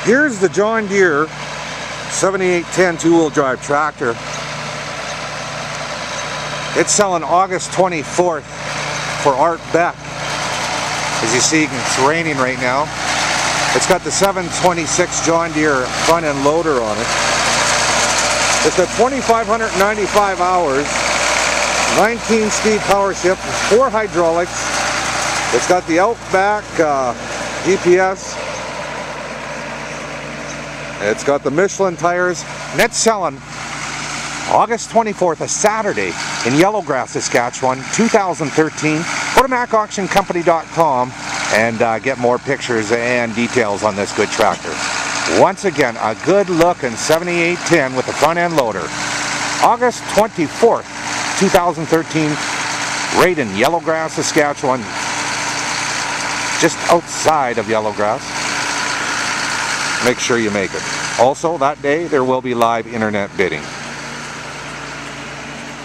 Here's the John Deere 7810 two-wheel drive tractor. It's selling August 24th for Art Beck. As you see, it's raining right now. It's got the 726 John Deere front end loader on it. It's got 2,595 hours, 19-speed power shift, 4 hydraulics. It's got the Outback GPS. It's got the Michelin tires, and it's selling August 24th, a Saturday, in Yellowgrass, Saskatchewan, 2013. Go to MackAuctionCompany.com and get more pictures and details on this good tractor. Once again, a good looking 7810 with the front end loader. August 24th, 2013, right in Yellowgrass, Saskatchewan, just outside of Yellowgrass. Make sure you make it. Also, that day, there will be live internet bidding.